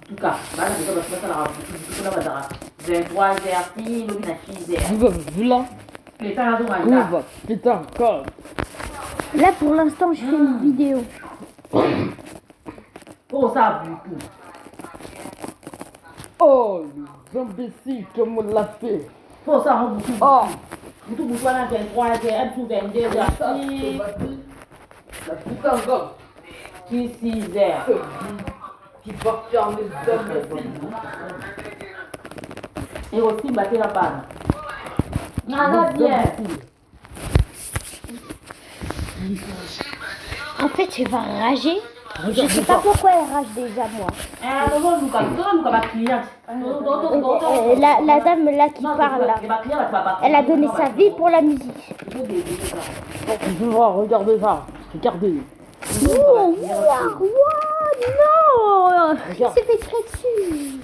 tout cas, là, je vais faire la rapide. 23h, fille, le bina 6h. Vous là? Les temps là, Où va? Putain, encore. Là, pour l'instant, je fais une vidéo. Oh, ça, beaucoup. Oh, les imbéciles, comme on l'a fait. Oh, ça, on beaucoup. Oh. Beaucoup, là, 23h, elle sous 22h, fille. La putain encore. Qui 6h. Qui va faire les imbéciles. Et aussi, battez la panne. Ah, bien. En fait, elle va rager. Je sais pas pourquoi elle rage déjà, moi. La dame là qui parle là, elle a donné sa vie pour la musique. Je vais regarder ça. Regardez. Oh, non, il s'est fait tirer dessus.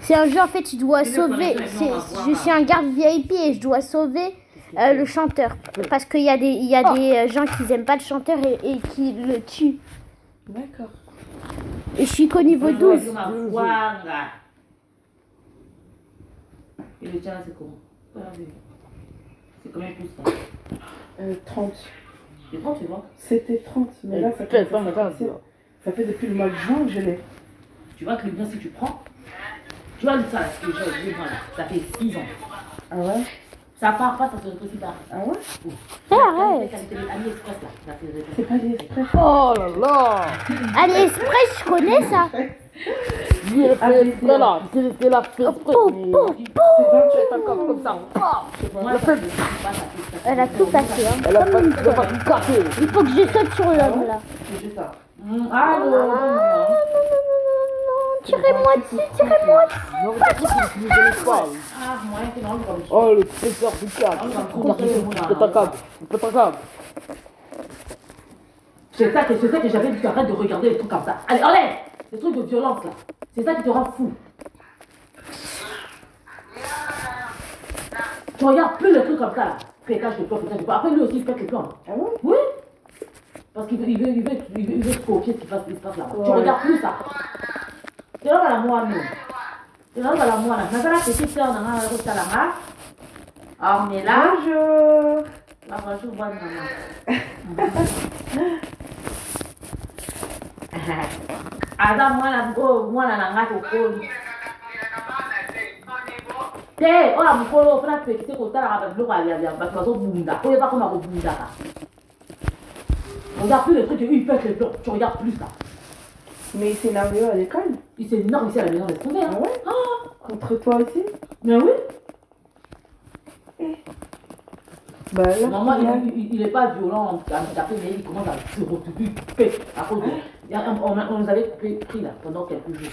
C'est un jeu, en fait, tu dois sauver. Je suis un garde VIP et je dois sauver le chanteur. Parce qu'il y a des gens qui n'aiment pas le chanteur et qui le tuent. D'accord. Et je suis qu'au niveau 12. Et le tien, c'est comment? C'est combien plus ça? 30. C'est 30, tu vois? C'était 30, mais là, ça fait depuis le mois de juin que je l'ai. Tu vois que le bien, si tu prends, tu vois ça, ça fait 6 ans. Ah ouais? Ça part pas, ça se retrouve si tard. Ah ouais? Arrête. AliExpress là. C'est pas AliExpress. Oh là là. AliExpress, je connais ça. C'est là. C'est la fête. C'est comme ça. Elle a tout cassé. Hein. Elle a pas tout cassé. Il faut que je saute sur l'homme là. C'est juste ça. Allô? Non, tirez-moi dessus. Ah, moi, c'est dans le comme ça. Oh, le trésor du câble. Pète un câble. C'est ça que j'avais dit, tu arrêtes de regarder les trucs comme ça. Allez, enlève! Les trucs de violence là. C'est ça qui te rend fou. Tu regardes plus les trucs comme ça là. Fréquage de plomb. Après lui aussi il pète les plombs. Ah ouais? Oui. Parce qu'il veut se copier ce qui se passe là-bas. Tu regardes plus ça. Tu regardes la moi, nous. Tu regardes la moi là. Maintenant la petite soeur dans la route à la main. Alors on est là. Bonjour. La bonjour, bonne maman. Ada moi la nanga kokoli. Te, ola mukolo fana pekite kotala ka biloko ya bato bazobunda. Oyo pas comment kobunda ka. Regarde plus les trucs, il pète les plombs. Tu regardes plus ça. Mais il s'est énervé à l'école? Il s'est énorme ici à la maison, laisse tomber. Ah ouais? Contre toi aussi? Mais oui. Bah là, Normalement, il n'est pas violent à me taper, mais il commence à se retrouver pète à cause de... On nous avait pris là pendant quelques jours.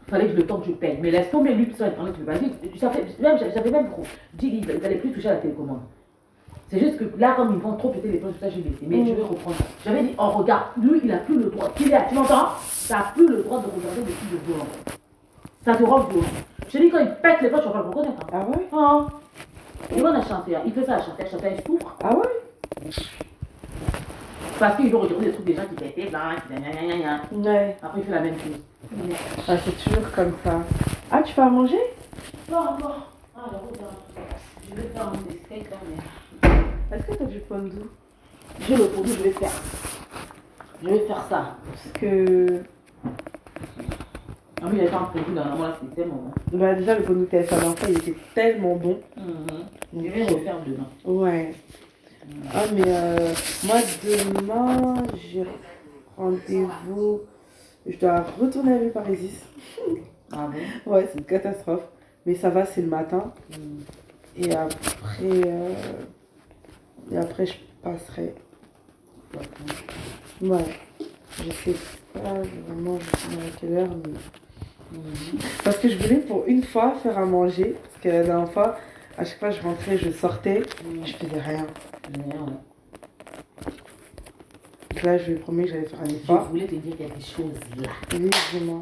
Il fallait que je le tente, je paye. Mais laisse tomber lui, ça, tu vas dire. J'avais même dit qu'ils n'allaient plus toucher à la télécommande. C'est juste que là, comme ils vont trop péter les plombs, tout ça, j'ai laissé. Mais je vais reprendre ça. J'avais dit, oh regarde, lui, il n'a plus le droit. Tu m'entends? Tu n'as plus le droit de regarder des films de violence. Ça te rend violent. Je te dis, quand il pète les plombs, tu vas pas le reconnaître. Hein. Ah ouais? Ah. Il va chanter, il fait ça à chanter, il souffre. Ah ouais? Parce qu'il veut regarder des trucs des gens qui pétaient, là, qui Ouais. Après, il fait la même chose. Ah, c'est toujours comme ça. Ah, tu vas manger? Non, encore. Ah, je vais faire mon steak là, mais... Est-ce que t'as du fondue? J'ai le produit, je vais faire. Je vais faire ça. Parce que... Ah oui, il y a pas un produit dans la moi, c'est tellement bon. Bah déjà, le fondue que t'avais fait l'enfant, il était tellement bon. Je vais refaire demain. Ouais. Ah, mais moi, demain, j'ai rendez-vous. Je dois retourner avec Parisis. Ah bon? Ouais, c'est une catastrophe. Mais ça va, c'est le matin. Et après, je passerai. Ouais. Je sais pas vraiment à quelle heure, mais... Parce que je voulais pour une fois faire à manger. Parce que la dernière fois, à chaque fois je rentrais, je sortais, je faisais rien. Donc là, je lui ai promis que j'allais faire un effort. Je voulais te dire quelque chose là. Oui, dis-moi.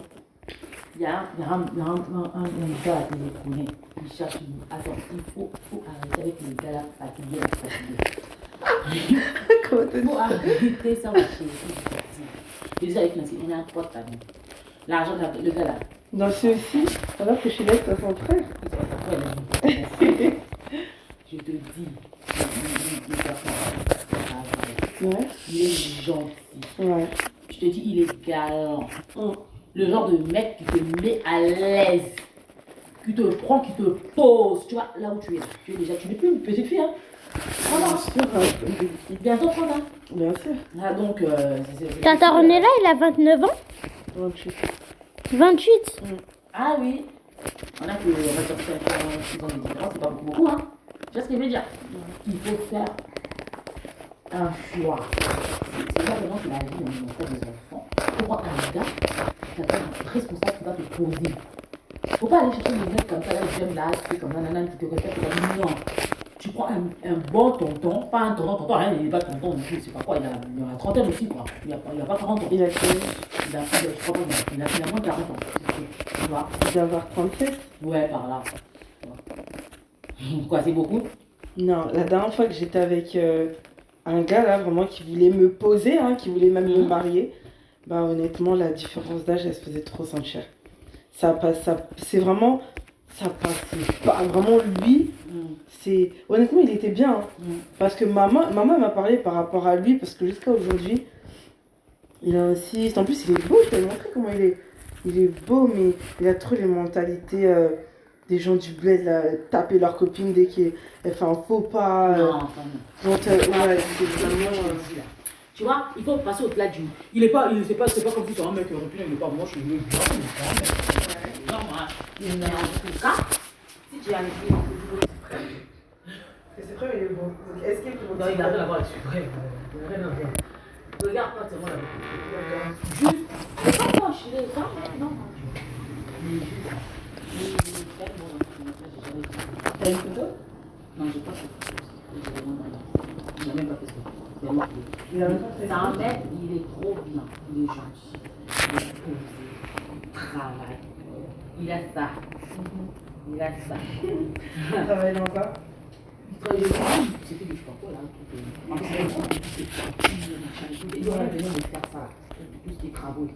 Il y a un gars à téléphoner. Il cherche une... Attends, il faut arrêter avec les gars là fatigués. Comment t'as dit? Il faut arrêter ça, ma chérie. Je disais avec Nancy, on est un pote famille. L'argent, le gars là. Dans ceux-ci, alors que chez l'ex, t'as son frère. Je te dis, Ouais. il est gentil. Ouais. Je te dis, il est galant. Le genre de mec qui te met à l'aise. Qui te prend, qui te pose. Tu vois, là où tu es. Tu n'es plus une petite fille. Hein. Bien sûr. Bientôt 30 ans. Bien sûr. Ah, donc, Tata Renella, il a 29 ans. 28. 28. Ah oui. On a que, on va dire 6 ans de différence, c'est pas beaucoup, hein. Tu vois ce que je veux dire? Il faut faire un choix. C'est pas vraiment que la vie, on fait des enfants. Il faut prendre un gars qui va être responsable, qui va te poser. Faut pas aller chercher des mecs comme ça, là, j'aime là, qui comme nanana, qui te respecte comme non. Tu prends un bon tonton, pas un tonton, rien, il n'est pas tonton non plus, c'est pas quoi, il a la trentaine aussi, quoi. Il a pas 40 ans. Il a quel âge? Il a fait, je crois pas, il a moins de 40 ans. Tu vois? Il doit avoir 37. Ouais, par là. Quoi, c'est beaucoup? Non, la dernière fois que j'étais avec un gars là, vraiment qui voulait me poser, hein, qui voulait même me marier, bah honnêtement, la différence d'âge, elle se faisait trop sentir. Ça passe, c'est vraiment, ça passait pas. Vraiment, lui, c'est. Honnêtement, il était bien. Hein, parce que maman m'a parlé par rapport à lui, parce que jusqu'à aujourd'hui, il insiste. En plus, il est beau, je t'avais montré comment il est. Il est beau, mais il a trop les mentalités des gens du bled, là, taper leur copine dès qu'elle fait un faux pas. Non, pas non. Ouais, c'est vraiment. Tu vois, il faut passer au-delà du. Il est pas, c'est pas comme si c'est un mec européen, il est pas moche, il est bien, il est pas un mec. Non, moi, mais en tout cas, si tu as les filles, C'est vrai, il est beau. Est-ce qu'il faut. non, il a rien à voir avec suprême. Il n'a rien à voir. Regarde pas tellement la juste, c'est pas moche, il est ça, non. T'as une photo? Non, j'ai pas fait de photo. Il n'a même pas fait ça. C'est moi qui l'ai. Il a même pas fait C'est un mec, il est trop bien. Il est gentil. Il est posé. Il travaille. Il a ça. Il a ça. Il travaille dans quoi? Il travaille de lui. C'était du sport là. En fait, c'est un il aurait besoin de faire ça. Tout ce qui est travaux.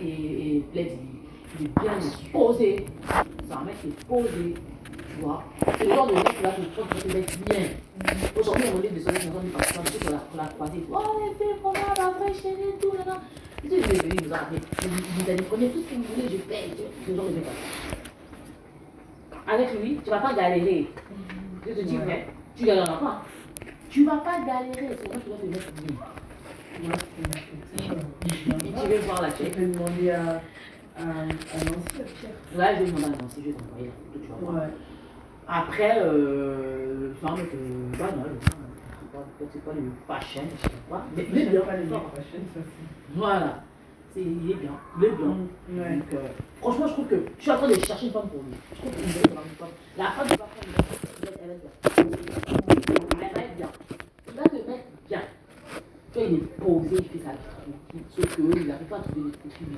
Et plaide, il est bien posé. C'est un mec qui est posé. Tu vois, c'est le genre de mec qui va te prendre pour te mettre bien. Aujourd'hui, on est de sonner dans un parce qu'on l'a croisé. Oh, les filles, comment la vraie chérie, tout, là, là. Tu sais, je vais venir, vous allez prenez tout ce que vous voulez, je paye. C'est le genre de mec. Avec lui, tu ne vas pas galérer. Je te dis, mais tu galéreras pas. Tu ne vas pas galérer, c'est moi qui va te mettre bien. Et tu veux voir la Je tête. vais demander à Nancy, à Pierre. Là, je vais demander à Nancy, je vais t'envoyer la photo, tu vas voir. Ouais. Après, c'est un mec banal, c'est pas le fashion, je sais pas. Mais il est bien. Pas les fashion, ça c'est. Voilà. Il est bien. Il est bien. Ouais. Donc, franchement, je trouve que je suis en train de chercher une femme pour lui. Je trouve qu'il est bien. La femme ne va pas prendre elle est bien. Elle va être bien. Il va te mettre bien. Tu vois, il est posé, il fait sa vie. Sauf qu'il n'arrive pas à trouver des copines.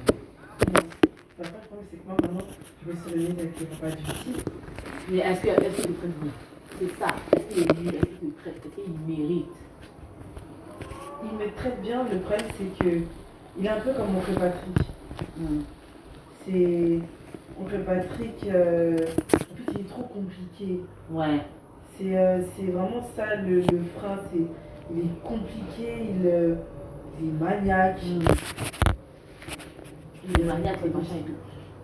Le problème, c'est que moi, maintenant, je me suis réunie avec le papa du petit. Mais est-ce qu'il le traite bien? C'est ça. Est-ce qu'il est nul? Est-ce qu'il le traite? Est-ce qu'il mérite? Il me traite bien, le problème, c'est que il est un peu comme mon frère Patrick. C'est. Mon frère Patrick, en fait, il est trop compliqué. Ouais. C'est vraiment ça, le frein, il est compliqué, il est maniaque. Il est maniaque, les machins et tout.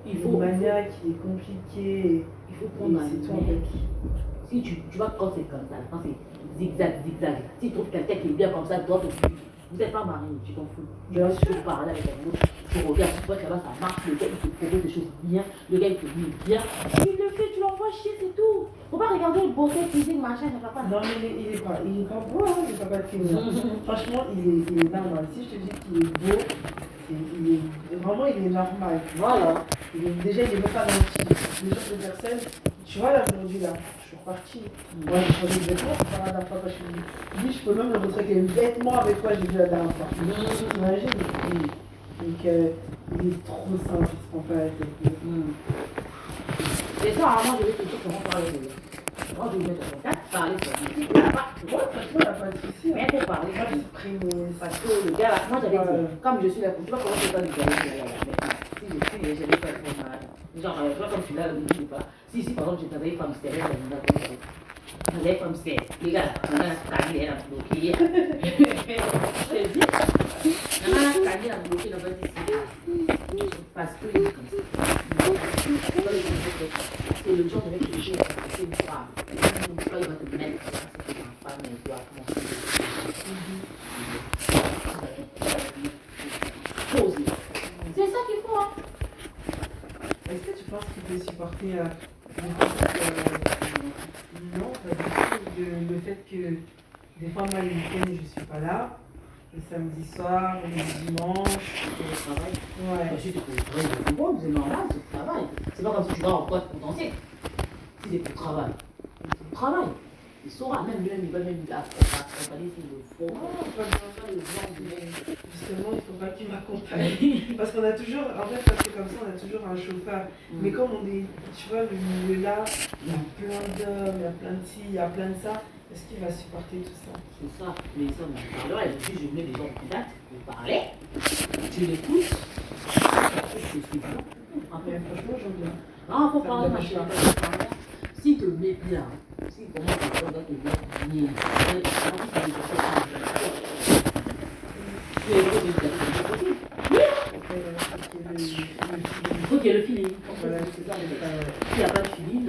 Il faut maniaque, il est compliqué. Il faut prendre un c'est tout en mec. fait. Si tu vois quand c'est comme ça, quand c'est zigzag, zigzag. Si tu trouves quelqu'un qui est bien comme ça, toi, vous n'êtes pas marié, tu t'en fous. Bien sûr. Tu parles avec un autre, tu regardes, tu vois que là ça marche, le gars il te propose des choses bien, le gars il te dit bien. Il le fait, tu l'envoies chier, c'est tout. Faut pas regarder le beauté physique, machin, ça va pas. Non, mais il est pas beau, hein, il est pas Patrick. Franchement, il est normal. Si je te dis qu'il est beau, vraiment, il est normal. Voilà. Déjà, il est même pas dans le genre de personne. Tu vois, là, aujourd'hui, là, je suis repartie. Moi, j'ai changé de vêtements pour la dernière fois quand je suis venue. Lui, je peux même le retrouver avec les vêtements avec quoi j'ai vu la dernière fois. T'imagines? Donc, il est trop simple, il se prend pas la tête. Et ça, vraiment, je vais te dire comment parler de lui. Moi, je vais mettre en contact, parler sur le site, là-bas, tu vois. Franchement, il n'y a pas de souci. Mais il faut parler, Moi, j'ai pris mes. parce que le gars, là, moi j'avais dit, comme je suis là, tu vois comment je vais pas du gars, si je suis, je vais pas être malade. Genre, tu vois, comme tu l'as, je ne sais pas. Si, par exemple, je travaillais femme stérile, les femmes stérile. Les gars, on a scanné, elle a bloqué. Je dis, on a scanné, elle a bloqué, on va dire, parce que, c'est le genre de mec que j'ai, c'est une femme. Quand il va te mettre, c'est une femme, elle doit commencer. Poser. C'est ça qu'il faut, hein. Est-ce que tu penses qu'il peut supporter non, pas du tout, le fait que des fois, moi, le week-end, je ne suis pas là. Le samedi soir, le dimanche. C'est le travail. Ouais. Si c'est pour le travail, c'est bon, c'est normal, c'est le travail. C'est pas comme si tu vas en boîte pour danser. Si c'est pour le travail, c'est pour le travail. Il saura, même lui, il va même accompagner s'il le faut. Justement, il ne faut pas qu'il m'accompagne. Parce qu'on a toujours, en fait, parce que comme ça, on a toujours un chauffeur. Mais comme on est, tu vois, le milieu là, il y a plein d'hommes, il y a plein de ci, il y a plein de ça. Est-ce qu'il va supporter tout ça? C'est ça, mais ça, on parlera. Et puis, je mets des gens en contact, vous parlez, tu l'écoutes. C'est bien. Mais franchement, j'aime bien. Ah, faut parler, ma chérie. S'il te met bien, s'il commence à faire dans tes bien, tu es heureux de dire. Il faut qu'il y ait le feeling. Voilà, C'est ça, s'il n'y a pas de feeling,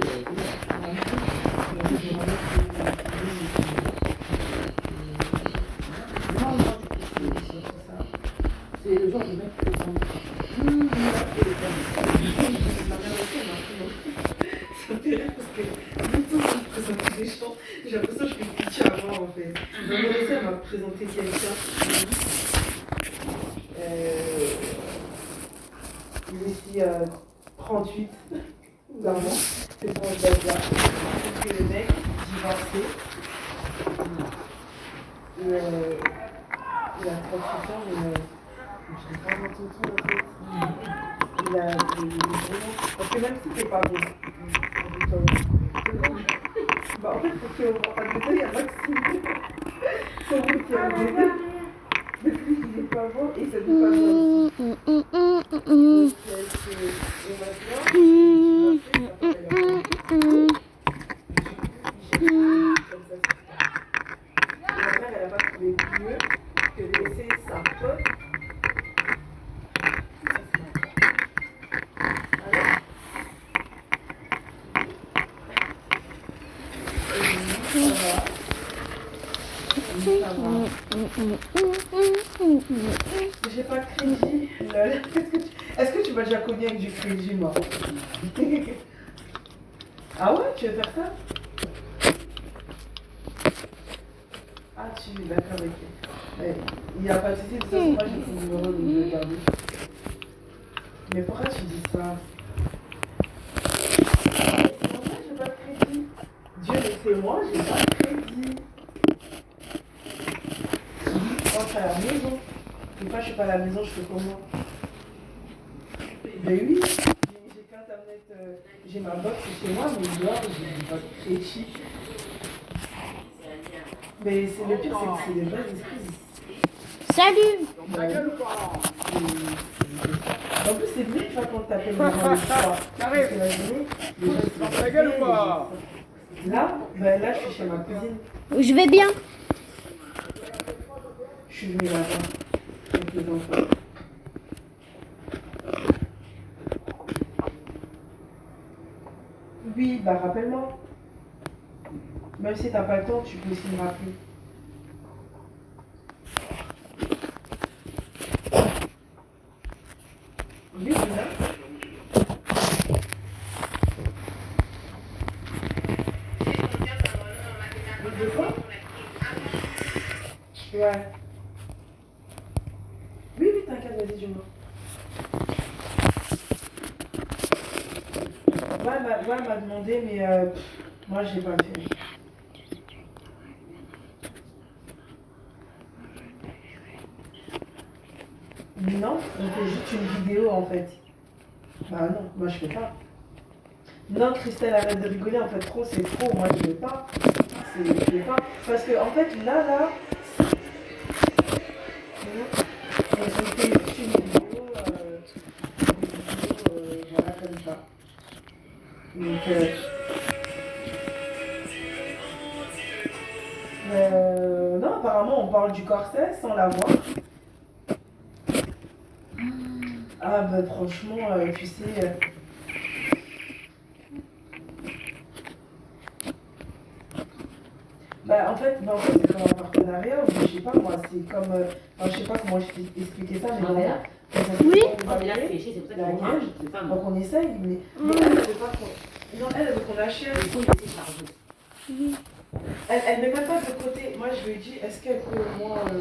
c'est le genre de mec qui est Ça me fait rire parce que même quand je présente des gens, j'ai l'impression que je fais pitié avant en fait. J'ai réussi à me présenter quelqu'un. Il est ici 38 d'un an, c'est son âge là. Donc le mec, divorcé. Il a 38 ans, mais je l'ai pas rendu tout en fait. Il a parce que même si c'est pas bon, bah en fait, parce qu'à côté, il y a Maxime. C'est moi qui a un bébé. Donc lui, il est pas bon et ça dit pas bon aussi. Donc, et maintenant, ma mère, elle n'a pas trouvé mieux que de laisser sa pote. J'ai pas de crédit. Est-ce que tu m'as déjà connu avec du crédit, moi? Ah ouais, tu veux faire ça? Ah, tu es d'accord avec elle. Il n'y a pas de souci, de toute façon, moi j'ai ton numéro, donc je vais le garder. Mais pourquoi tu dis ça? C'est vrai, j'ai pas de crédit. Dieu est témoin, j'ai pas de crédit. Je rentre à la maison. Des fois, je suis pas à la maison, je fais comment? Mais oui, j'ai qu'un tablette, j'ai ma box chez moi, mais dehors, j'ai pas de crédit. Mais c'est le pire, c'est que c'est des vrais esprits. Salut! En plus, c'est bien, tu vois, quand t'appelles les gens le soir. Parce que la journée, les gens ils sont Ta gueule ou pas? Là, ben là, je suis chez ma cousine. Je vais bien. Je suis venue là-bas avec les enfants. Oui, bah rappelle-moi. Même si t'as pas le temps, tu peux aussi me rappeler. Oui, c'est là. Des fois? Ouais. Oui, oui, t'inquiète, vas-y, dis-moi. Ouais, elle m'a demandé, mais moi, j'ai pas fait. Non, on fait juste une vidéo en fait. Bah non, moi je fais pas. Non, Christelle, arrête de rigoler, en fait, trop, c'est trop. Moi, je vais pas. Je vais pas. Parce que, en fait, là, j'ai fait une vidéo, voilà, comme ça. Donc, non, apparemment, on parle du corset sans la voir. Ah, bah, franchement, tu sais. En fait, c'est comme un partenariat, ou je sais pas moi, c'est comme. Enfin, je sais pas comment je t'ai expliqué ça, mais Ah, voilà. Oui. Quand il a séché, c'est pour ça La qu'on neige, mange, c'est pas donc bon. on essaye, mais elle veut pas qu'on. Non, elle veut qu'on achète. Il faut laisser charger. Elle met même pas de côté. Moi, je lui ai dit, est-ce qu'elle peut, moi, je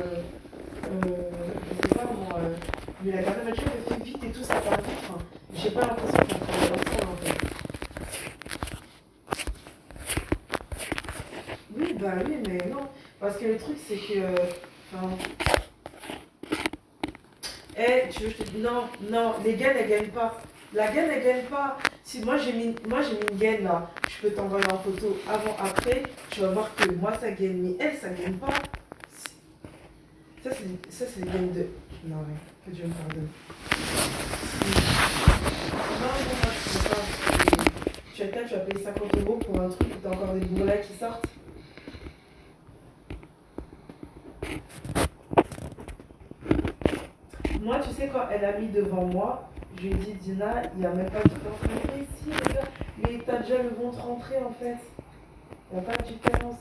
sais pas, moi, lui la garder, mais tu vois, elle fait vite et tout, ça part vite. Enfin, j'ai pas l'impression qu'on travaille ensemble, en fait. Oui, bah oui, mais non. Parce que le truc, c'est que. Enfin. Eh, tu veux que je te dise. Non, non, les gaines, elles gagnent pas. La gaine, elle gagne pas. Si moi j'ai mis une gaine là, je peux t'envoyer en photo avant, après, tu vas voir que moi ça gagne, mais elle, ça gagne pas. Ça, c'est les gaines de. Non, ouais, que Dieu me pardonne. Non, moi, je peux pas. Tu as tu vas payer 50 € pour un truc où t'as encore des bourrelets qui sortent. Moi, tu sais, quand elle a mis devant moi, je lui ai dit, Dina, il n'y a même pas de différence. Mais si, regarde, mais t'as déjà le ventre rentré en fait. Il n'y a pas de différence.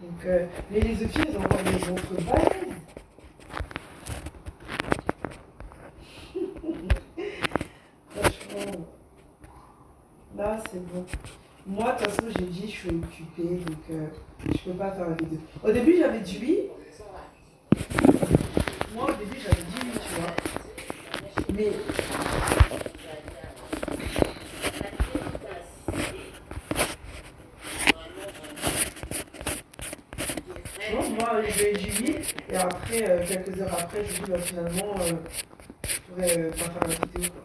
Donc, mais les autres filles, elles ont encore des ventres balèzes. Franchement, là, c'est bon. Moi, de toute façon, j'ai dit, je suis occupée, donc je peux pas faire la vidéo. Au début, j'avais dit oui. Moi, au début, j'avais dit oui, tu vois. Mais bon, moi, je lui ai dit oui. Et après, quelques heures après, je lui ai dit, bah, finalement, je pourrais pas faire la vidéo, quoi.